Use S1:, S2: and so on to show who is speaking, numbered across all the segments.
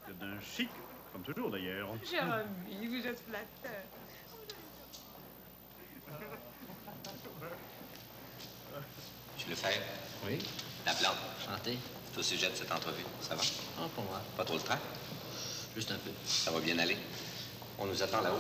S1: C'est d'un chic, comme toujours d'ailleurs.
S2: Cher ami, vous êtes flatteur.
S3: Monsieur Lefebvre?
S4: Oui?
S3: La plante.
S4: Chanté?
S3: C'est au sujet de cette entrevue. Ça va?
S4: Ah, pour moi.
S3: Pas trop le temps?
S4: Juste un peu.
S3: Ça va bien aller. On nous attend là-haut.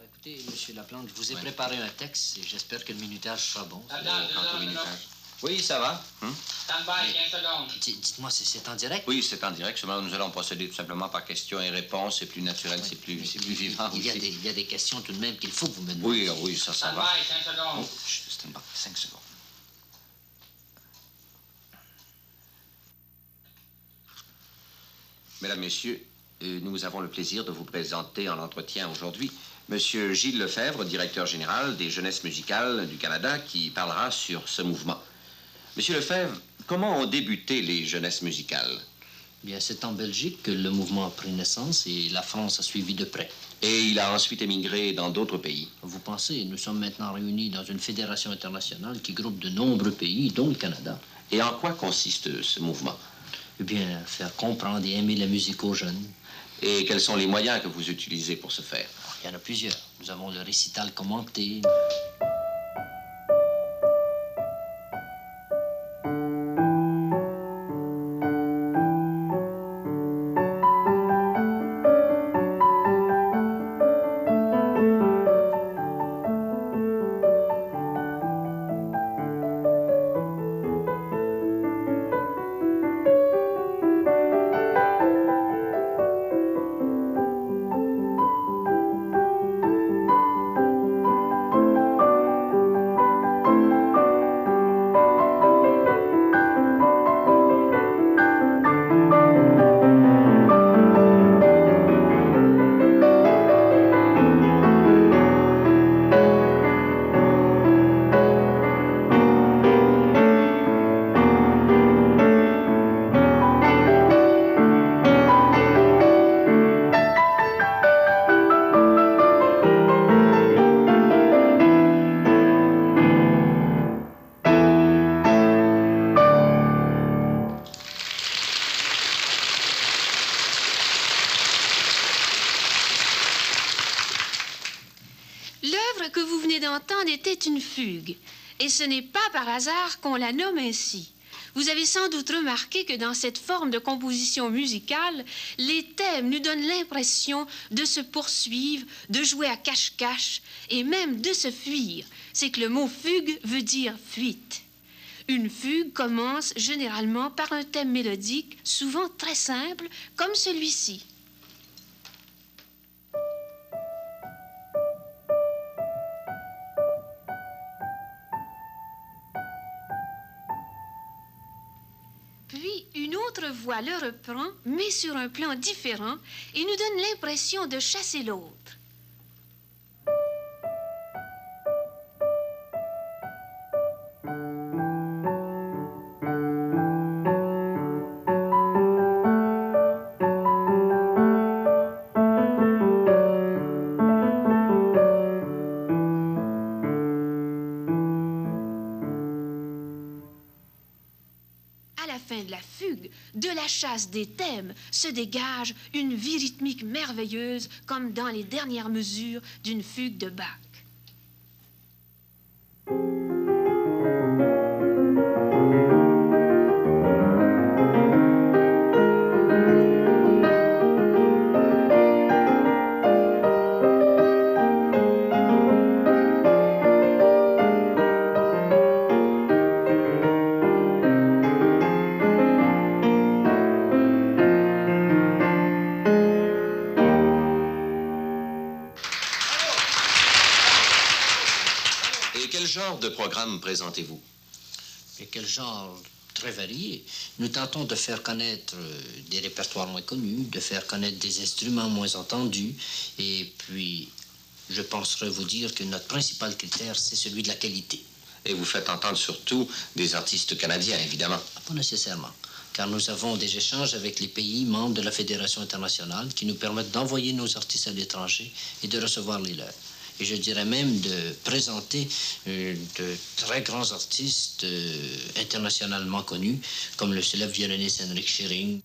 S4: Écoutez, Monsieur Laplante, je vous ai préparé un texte et j'espère que le minutage sera bon.
S3: Quant au minutage. Oui, ça va.
S5: Stand by, 15 secondes.
S4: Dites-moi, c'est en direct?
S3: Oui, c'est en direct. Seulement, nous allons procéder tout simplement par questions et réponses. C'est plus naturel, c'est plus vivant.
S4: Il y a des questions tout de même qu'il faut que vous me demandez.
S3: Oui, oui, ça
S5: Stand
S3: va.
S5: by, 5 secondes.
S3: Oh, stand by, 5 secondes. Mesdames, Messieurs, nous avons le plaisir de vous présenter en entretien aujourd'hui Monsieur Gilles Lefebvre, directeur général des Jeunesses musicales du Canada, qui parlera sur ce mouvement. Monsieur Lefebvre, comment ont débuté les Jeunesses musicales?
S4: Bien, c'est en Belgique que le mouvement a pris naissance et la France a suivi de près.
S3: Et il a ensuite émigré dans d'autres pays.
S4: Vous pensez, nous sommes maintenant réunis dans une fédération internationale qui groupe de nombreux pays, dont le Canada.
S3: Et en quoi consiste ce mouvement?
S4: Eh bien, faire comprendre et aimer la musique aux jeunes.
S3: Et quels sont les moyens que vous utilisez pour ce faire?
S4: Il y en a plusieurs. Nous avons le récital commenté.
S6: était une fugue, et ce n'est pas par hasard qu'on la nomme ainsi. Vous avez sans doute remarqué que dans cette forme de composition musicale, les thèmes nous donnent l'impression de se poursuivre, de jouer à cache-cache et même de se fuir. C'est que le mot fugue veut dire fuite. Une fugue commence généralement par un thème mélodique, souvent très simple, comme celui-ci. Puis, une autre voix le reprend, mais sur un plan différent, et nous donne l'impression de chasser l'autre. De la chasse des thèmes se dégage une vie rythmique merveilleuse, comme dans les dernières mesures d'une fugue de Bach.
S3: De programme présentez-vous?
S4: Et quel genre? Très varié. Nous tentons de faire connaître des répertoires moins connus, de faire connaître des instruments moins entendus, et puis je penserais vous dire que notre principal critère, c'est celui de la qualité.
S3: Et vous faites entendre surtout des artistes canadiens, évidemment?
S4: Pas nécessairement, car nous avons des échanges avec les pays membres de la Fédération internationale qui nous permettent d'envoyer nos artistes à l'étranger et de recevoir les leurs. et je dirais même de présenter de très grands artistes internationalement connus, comme le célèbre violoniste Henrik Schering.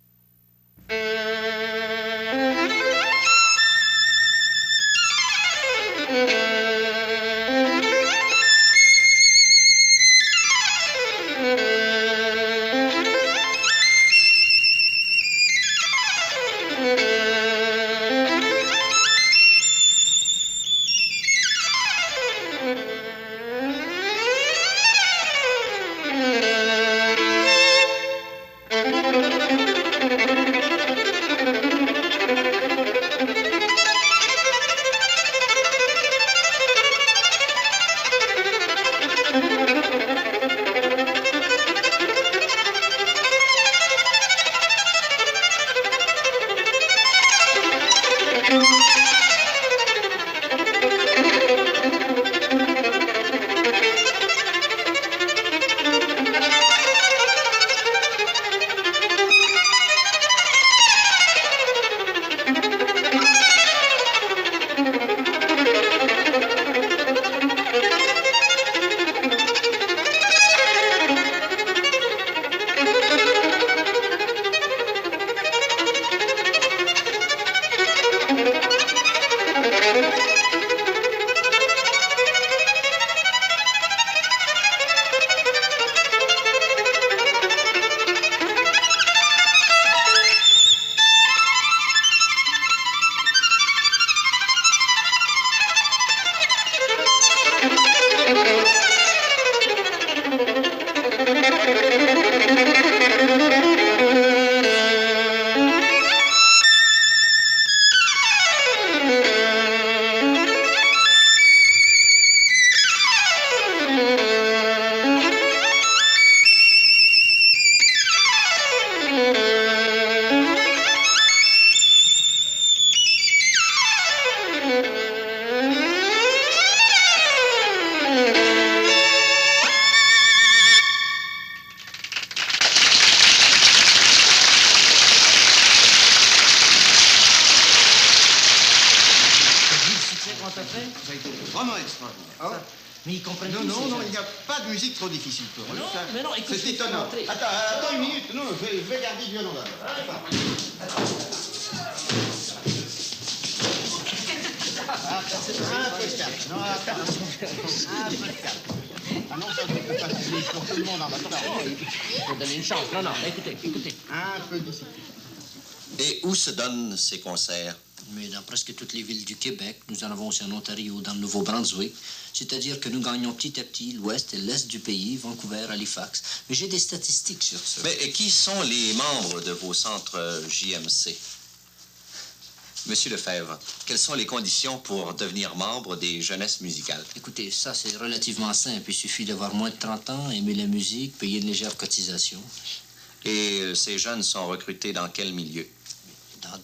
S7: Vraiment extraordinaire.
S4: Ah, mais ils comprennent
S7: Non,
S4: tous,
S7: non,
S4: ces
S7: non,
S4: gens.
S7: il n'y a pas de musique trop difficile pour eux.
S4: Non,
S7: Ça,
S4: mais non, écoute,
S7: c'est
S4: je vais
S7: étonnant.
S4: montrer.
S7: Attends une minute. Non, je vais garder le violon d'abord. C'est un peu de calme. Non, attends. Un peu de calme. Ah non, ça ne peut pas facile pour tout le monde en même temps.
S4: Il faut donner une chance. Non, non, écoutez, écoutez.
S7: Un peu de discipline.
S3: Et où se donnent ces concerts?
S4: Mais dans presque toutes les villes du Québec, nous en avons aussi en Ontario, dans le Nouveau-Brunswick. C'est-à-dire que nous gagnons petit à petit l'ouest et l'est du pays, Vancouver, Halifax. Mais j'ai des statistiques sur ça.
S3: Mais qui sont les membres de vos centres JMC? Monsieur Lefebvre, quelles sont les conditions pour devenir membre des jeunesses musicales?
S4: Écoutez, ça, c'est relativement simple. Il suffit d'avoir moins de 30 ans, aimer la musique, payer une légère cotisation.
S3: Et ces jeunes sont recrutés dans quel milieu?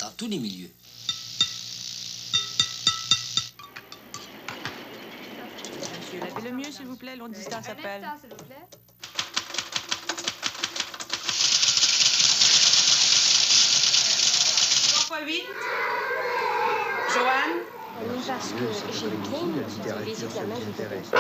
S4: Dans tous les milieux.
S2: Monsieur, lavez le mieux, s'il vous plaît. L'autre distance s'appelle.
S6: s'il vous plaît.
S2: 3 x 8. Joanne.
S8: Oui, parce que j'ai le game, je visite la main, je peux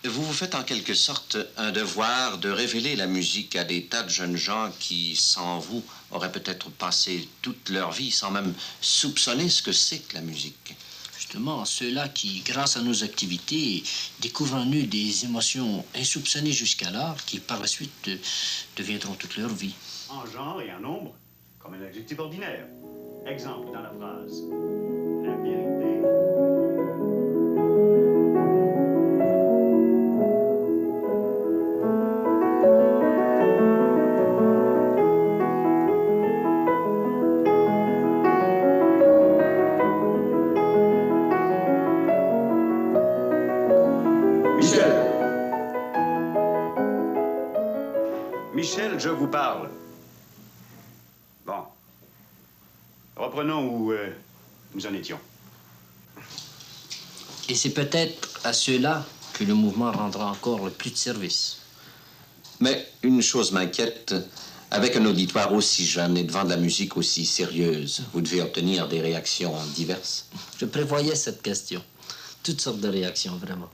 S3: Vous vous faites en quelque sorte un devoir de révéler la musique à des tas de jeunes gens qui, sans vous, auraient peut-être passé toute leur vie sans même soupçonner ce que c'est que la musique.
S4: Justement, ceux-là qui, grâce à nos activités, découvrent en eux des émotions insoupçonnées jusqu'alors, qui par la suite deviendront toute leur vie.
S1: En genre et en nombre, comme un adjectif ordinaire. Exemple dans la phrase. La vérité. Michel, je vous parle. Bon. Reprenons où nous en étions.
S4: Et c'est peut-être à ceux-là que le mouvement rendra encore le plus de service.
S3: Mais une chose m'inquiète. Avec un auditoire aussi jeune et devant de la musique aussi sérieuse, vous devez obtenir des réactions diverses.
S4: Je prévoyais cette question. Toutes sortes de réactions, vraiment.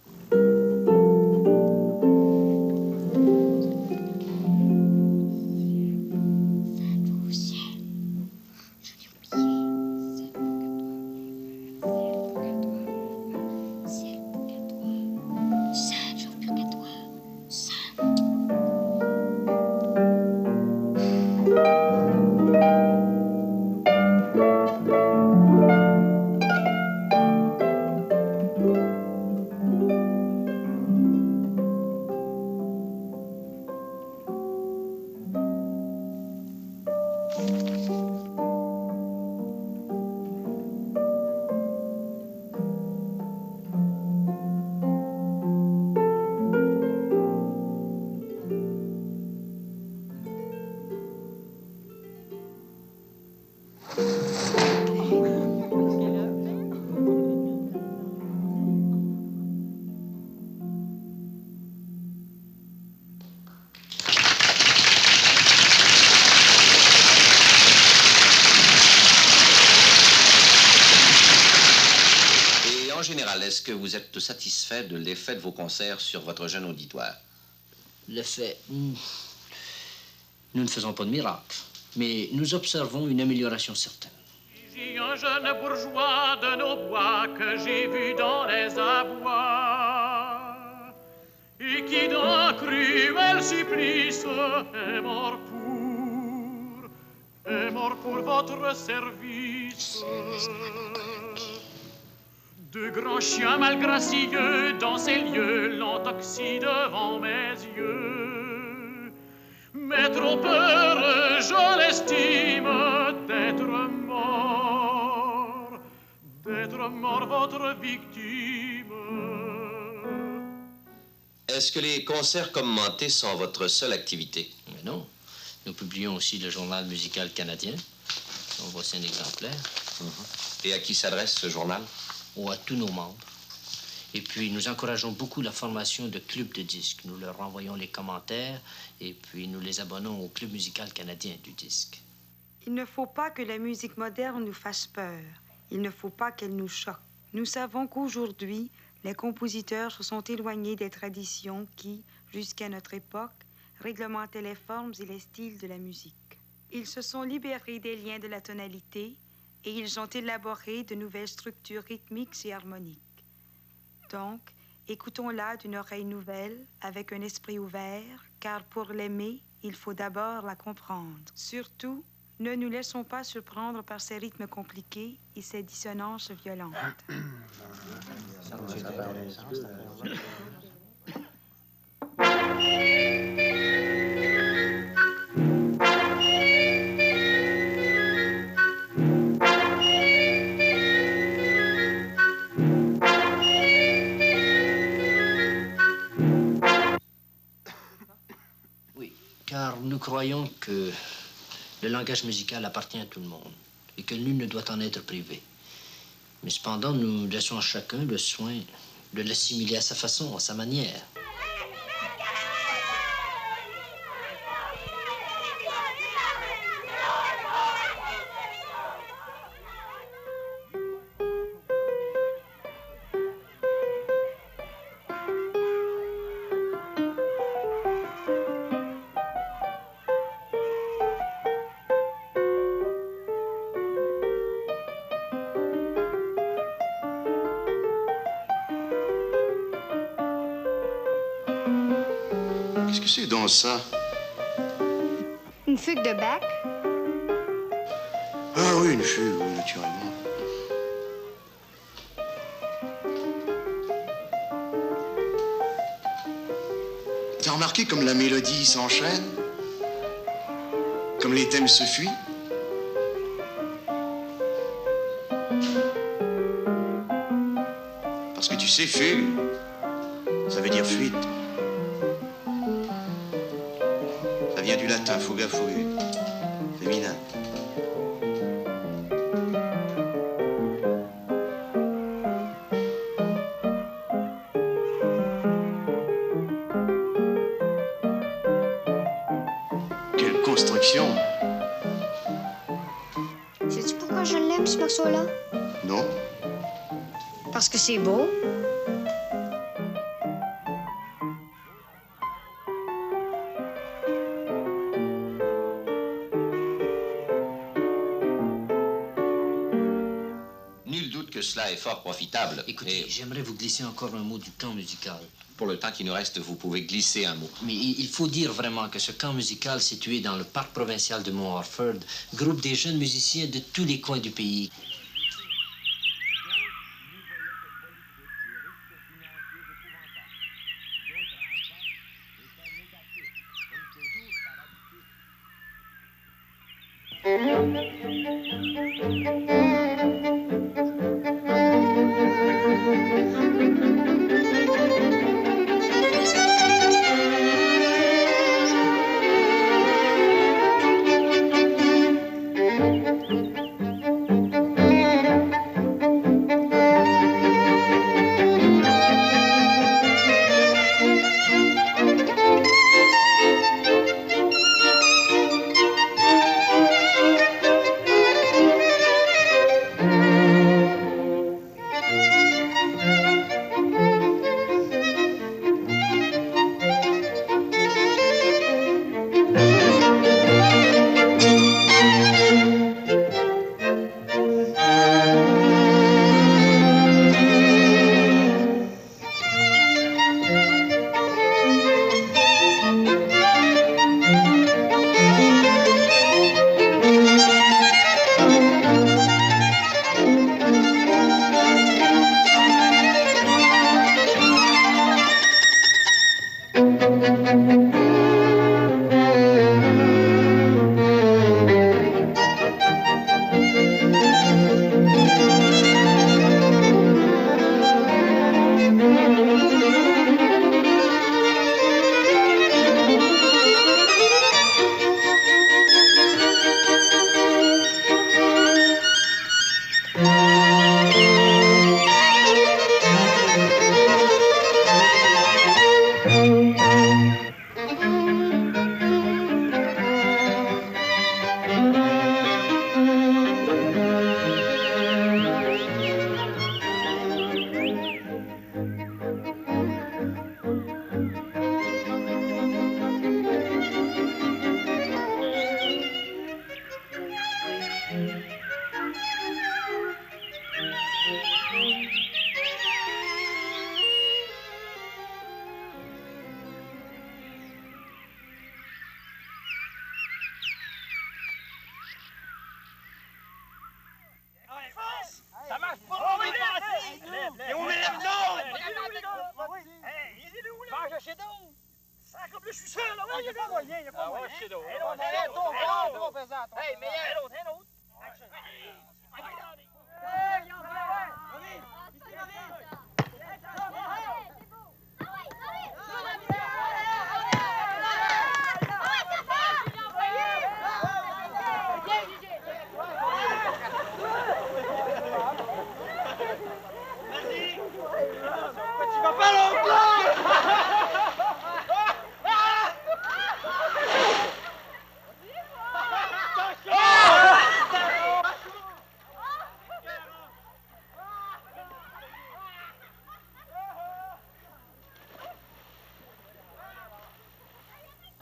S3: En général, est-ce que vous êtes satisfait de l'effet de vos concerts sur votre jeune auditoire?
S4: L'effet... Nous ne faisons pas de miracle, mais nous observons une amélioration certaine.
S9: J'ai un jeune bourgeois de nos bois que j'ai vu dans les abois et qui d'un cruel supplice est mort pour votre service. De grands chiens malgracieux dans ces lieux l'ont toxi devant mes yeux. Mais trop heureux, je l'estime, d'être mort votre victime.
S3: Est-ce que les concerts commentés sont votre seule activité?
S4: Mais non. Nous publions aussi le journal musical canadien. En voici un exemplaire.
S3: Et à qui s'adresse ce journal?
S4: Ou à tous nos membres. Et puis, nous encourageons beaucoup la formation de clubs de disques. Nous leur renvoyons les commentaires et puis nous les abonnons au Club musical canadien du disque.
S10: Il ne faut pas que la musique moderne nous fasse peur. Il ne faut pas qu'elle nous choque. Nous savons qu'aujourd'hui, les compositeurs se sont éloignés des traditions qui, jusqu'à notre époque, réglementaient les formes et les styles de la musique. Ils se sont libérés des liens de la tonalité et ils ont élaboré de nouvelles structures rythmiques et harmoniques. Donc, écoutons-la d'une oreille nouvelle, avec un esprit ouvert, car pour l'aimer, il faut d'abord la comprendre. Surtout, ne nous laissons pas surprendre par ces rythmes compliqués et ces dissonances violentes.
S4: Car nous croyons que le langage musical appartient à tout le monde et que nul ne doit en être privé. Mais cependant, nous laissons à chacun le soin de l'assimiler à sa façon, à sa manière.
S7: Qu'est-ce que c'est donc ça?
S8: Une fugue de Bach?
S7: Ah oui, une fugue, oui, naturellement. T'as remarqué comme la mélodie s'enchaîne? Comme les thèmes se fuient? Parce que tu sais, fugue, ça veut dire fuite. Ça vient du latin, fuga fugue, féminin.
S3: construction.
S8: Sais-tu pourquoi je l'aime, ce morceau-là?
S3: Non?
S8: Parce que c'est beau.
S3: Nul doute que cela est fort profitable.
S4: Écoutez, j'aimerais vous glisser encore un mot du camp musical.
S3: Pour le temps qui nous reste, vous pouvez glisser un mot.
S4: Mais il faut dire vraiment que ce camp musical situé dans le parc provincial de Mont Orford groupe des jeunes musiciens de tous les coins du pays.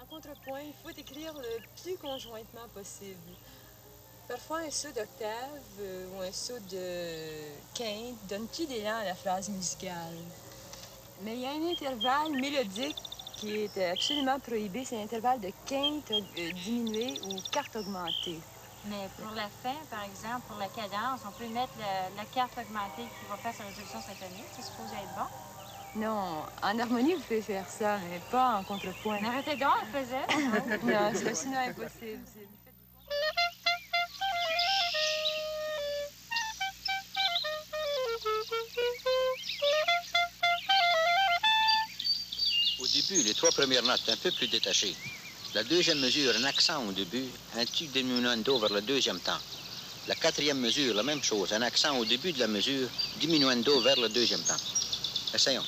S2: Contrepoint, il faut écrire le plus conjointement possible. Parfois, un saut d'octave ou un saut de quinte donne plus d'élan à la phrase musicale. Mais il y a un intervalle mélodique qui est absolument prohibé, c'est l'intervalle de quinte diminuée ou quarte augmentée.
S11: Mais pour la fin, par exemple, pour la cadence, on peut mettre la quarte augmentée qui va faire sa résolution symphonique, c'est supposé être bon.
S2: Non, en harmonie, vous pouvez faire ça, mais pas en contrepoint.
S11: Mais arrêtez donc, on le faisait.
S2: Non, c'est sinon impossible.
S12: Au début, les trois premières notes un peu plus détachées. La deuxième mesure, un accent au début, un petit diminuendo vers le deuxième temps. La quatrième mesure, la même chose, un accent au début de la mesure, diminuendo vers le deuxième temps. Essayons.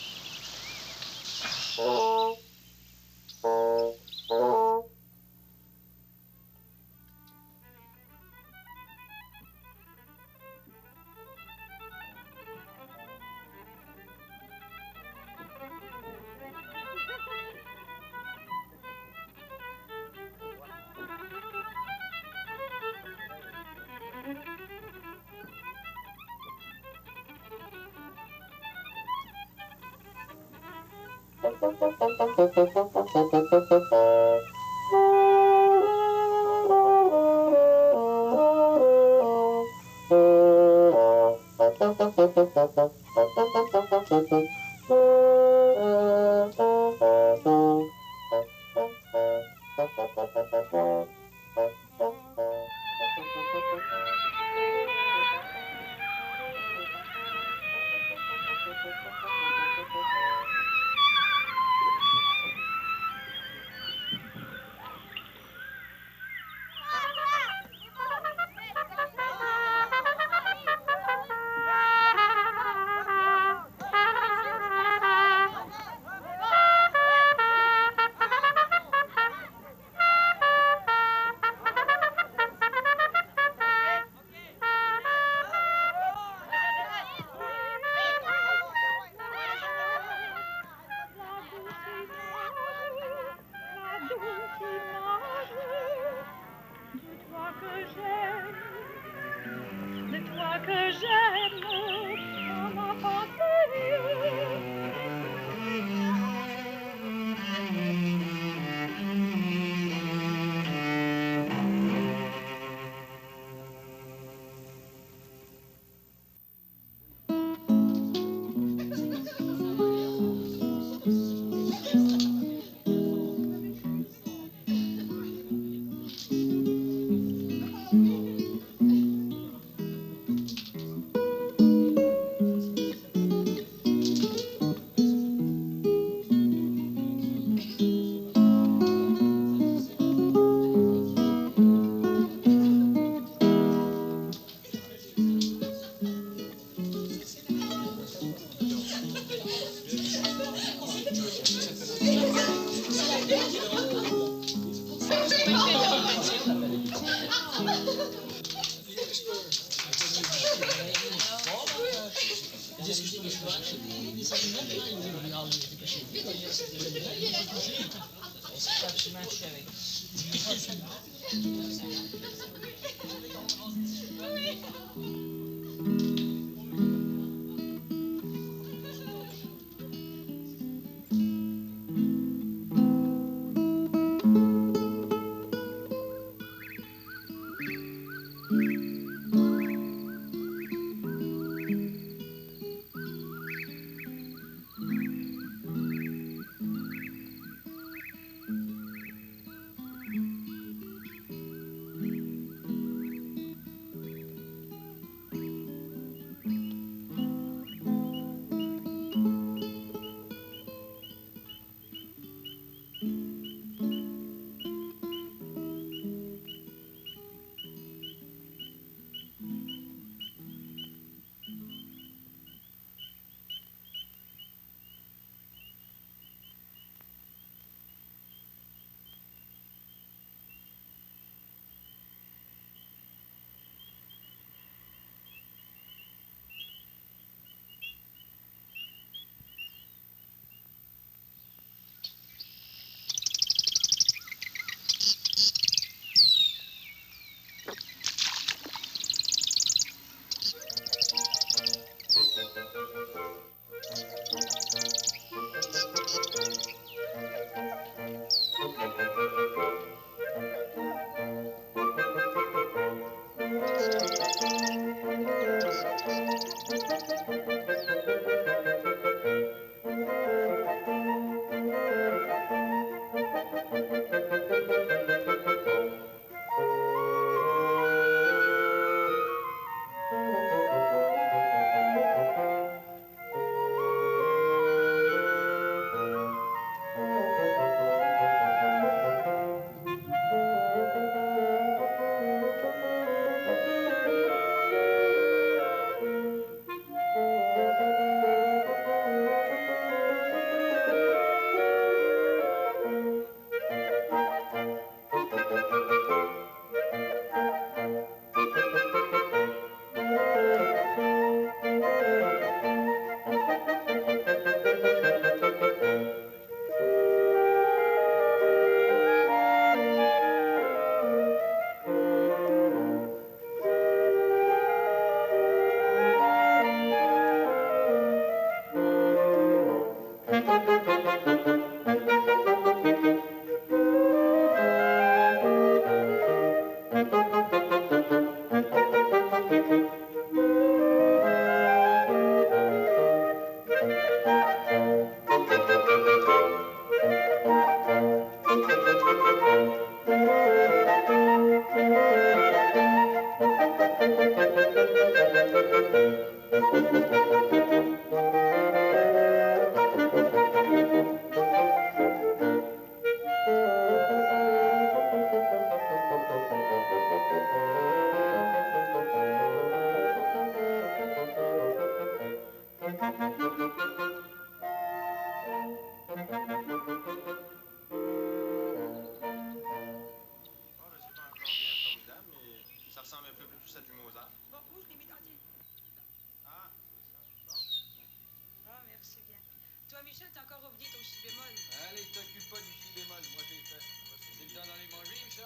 S2: Michel, t'es encore revenu au si bémol.
S13: Allez, t'occupe pas du si bémol, moi j'ai fait. C'est le temps d'aller manger, Michel.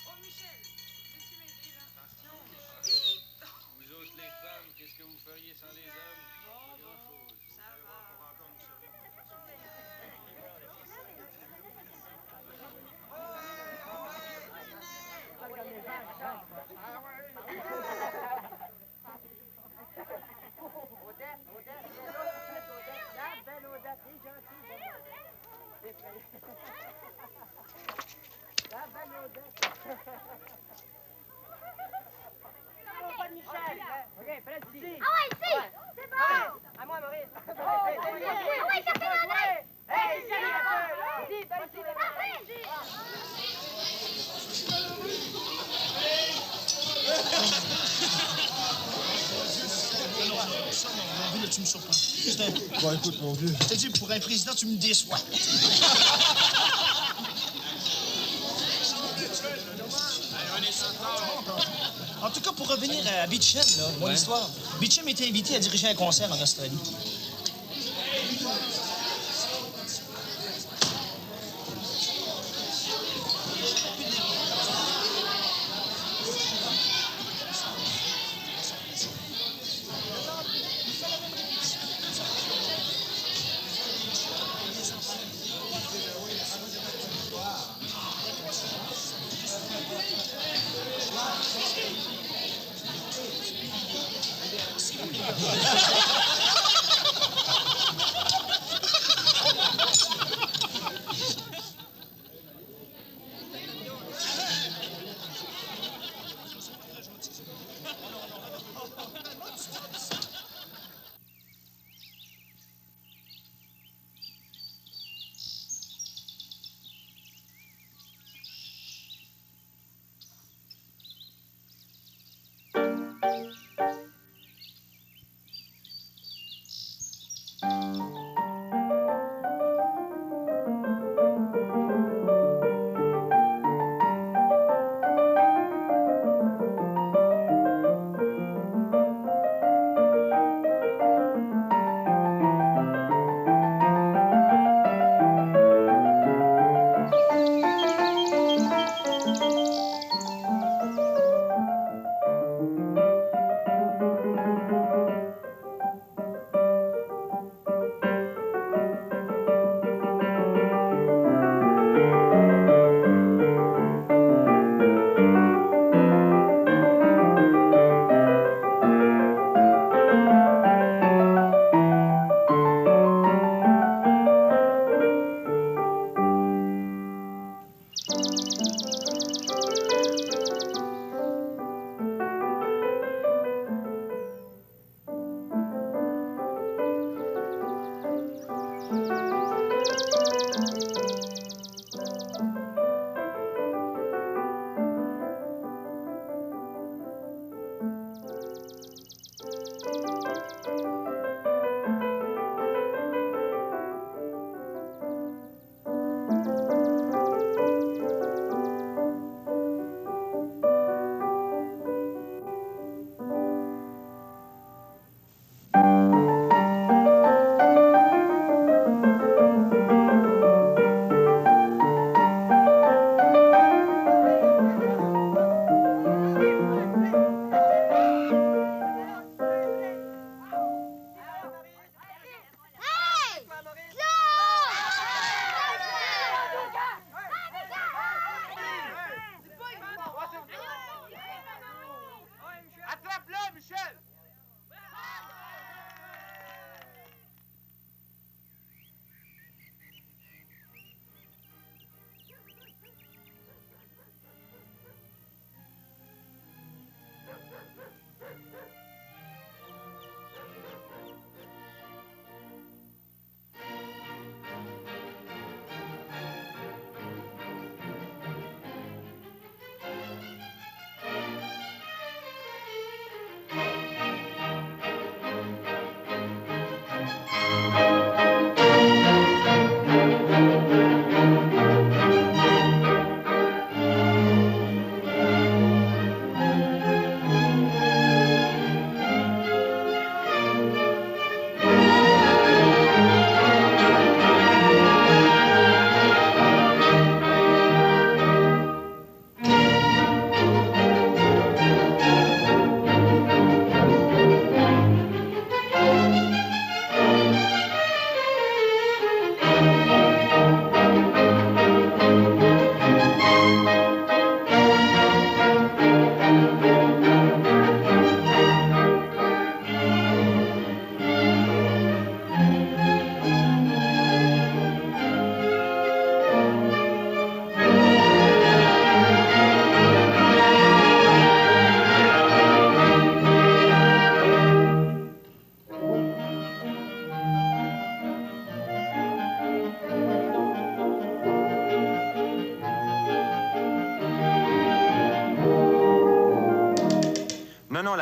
S2: Oh, Michel, veux-tu m'aider, là?
S13: Attention, vous autres les femmes, qu'est-ce que vous feriez sans les hommes? Pas grand-chose.
S2: Ça va.
S14: OK, près d'ici. Ah ouais, ici! C'est bon! À moi, Maurice. Ah ouais, café André! Hey, ici, un peu, là! Ici, par ici,
S15: Mon vieux, tu me surprends. Bon, écoute, mon vieux, je te dis, pour un président, tu me déçois. En tout cas, pour revenir à Beecham, là, mon histoire. Beecham était invité à diriger un concert en Australie.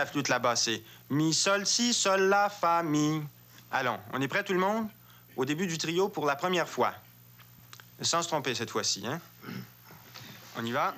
S16: la flûte là-bas, c'est mi, sol, si, sol, la, fa, mi. Allons, on est prêt tout le monde? Au début du trio pour la première fois. Sans se tromper cette fois-ci, hein? On y va?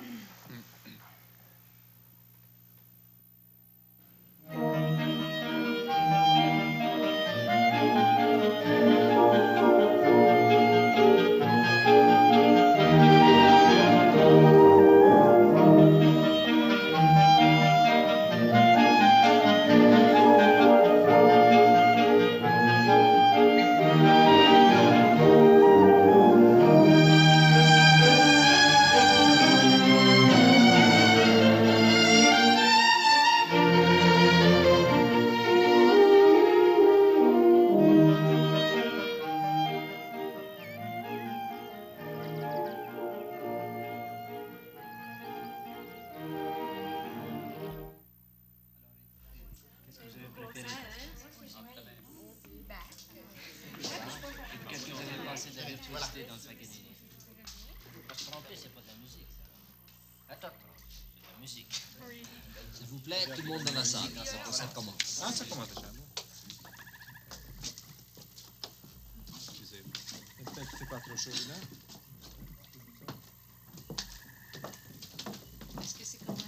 S4: S'il vous plaît, tout le monde dans la salle, ça commence.
S16: Ah, ça commence déjà. Peut-être que c'est pas trop chaud, là.
S6: Est-ce que c'est commencé?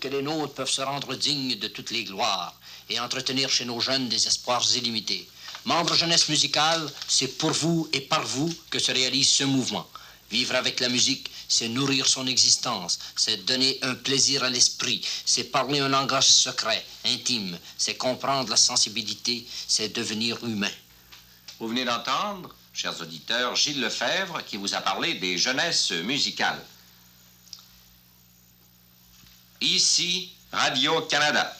S4: que les nôtres peuvent se rendre dignes de toutes les gloires et entretenir chez nos jeunes des espoirs illimités. Membres jeunesse musicale, c'est pour vous et par vous que se réalise ce mouvement. Vivre avec la musique, c'est nourrir son existence, c'est donner un plaisir à l'esprit, c'est parler un langage secret, intime, c'est comprendre la sensibilité, c'est devenir humain.
S3: Vous venez d'entendre, chers auditeurs, Gilles Lefebvre qui vous a parlé des jeunesses musicales. Ici, Radio-Canada.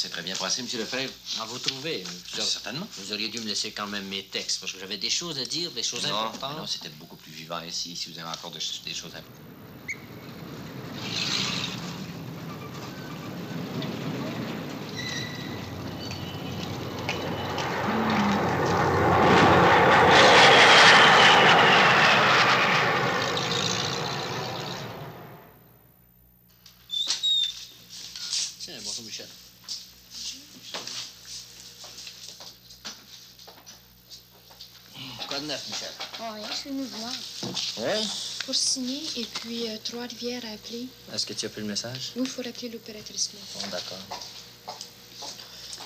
S3: c'est très bien passé, Monsieur Lefebvre.
S4: Ah, vous trouvez?
S3: Certainement.
S4: Vous auriez dû me laisser quand même mes textes, parce que j'avais des choses à dire, des choses importantes.
S3: Non, c'était beaucoup plus vivant ici, si vous avez encore des choses à...
S4: Tiens, bonjour, Michel. Quoi de neuf, Michel?
S8: Oh, rien, je suis venu voir.
S4: Oui?
S8: Pour signer, et puis Trois-Rivières a appelé.
S4: Est-ce que tu as pris le message?
S8: Nous, il faut appeler l'opératrice.
S4: Bon, d'accord.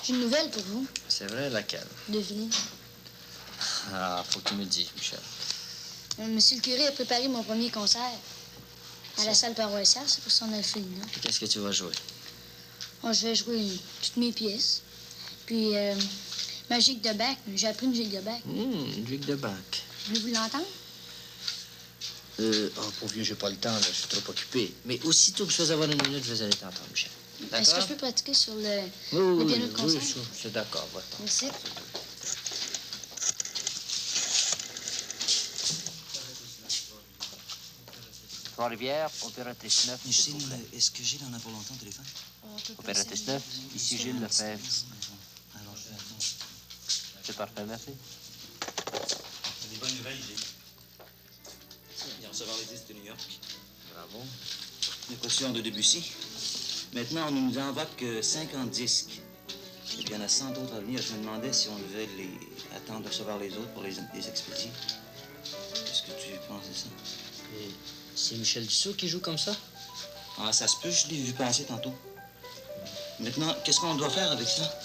S8: J'ai une nouvelle pour vous.
S4: C'est vrai, laquelle?
S8: Devinez.
S4: Ah, faut que tu me le dises, Michel.
S8: Monsieur le curé a préparé mon premier concert à la salle paroissiale, c'est pour son orphelinat.
S4: Qu'est-ce que tu vas jouer?
S8: Oh, je vais jouer toutes mes pièces. Puis, ma gigue de bac, j'ai appris une gigue de bac.
S4: Une gigue de bac.
S8: Voulez-vous l'entendre?
S4: Oh, pour vieux, j'ai pas le temps, là, je suis trop occupé. Mais aussitôt que je vais avoir une minute, je vais aller t'entendre, Michel. D'accord?
S8: Est-ce que je peux pratiquer sur le piano de concert?
S4: Oui, je suis d'accord, va-t'en.
S8: Merci.
S4: Trois-Rivières, opératrice 9.
S17: Gilles, est-ce que Gilles en a pour longtemps au téléphone?
S4: Opératrice 9, ici Gilles Lefebvre.
S17: Alors, je vais attendre.
S4: C'est parfait, merci.
S17: Des bonnes nouvelles, Gilles. Il vient recevoir les disques de New York.
S4: Bravo.
S17: Les postures de Debussy. Maintenant, on ne nous envoie que 50 disques. Et puis, il y en a 100 autres à venir. Je me demandais si on devait les attendre de recevoir les autres pour les expédier. Qu'est-ce que tu penses de ça?
S4: Et c'est Michel Dussault qui joue comme ça?
S17: Ah, ça se peut, je l'ai vu passer tantôt. Maintenant, qu'est-ce qu'on doit faire avec ça?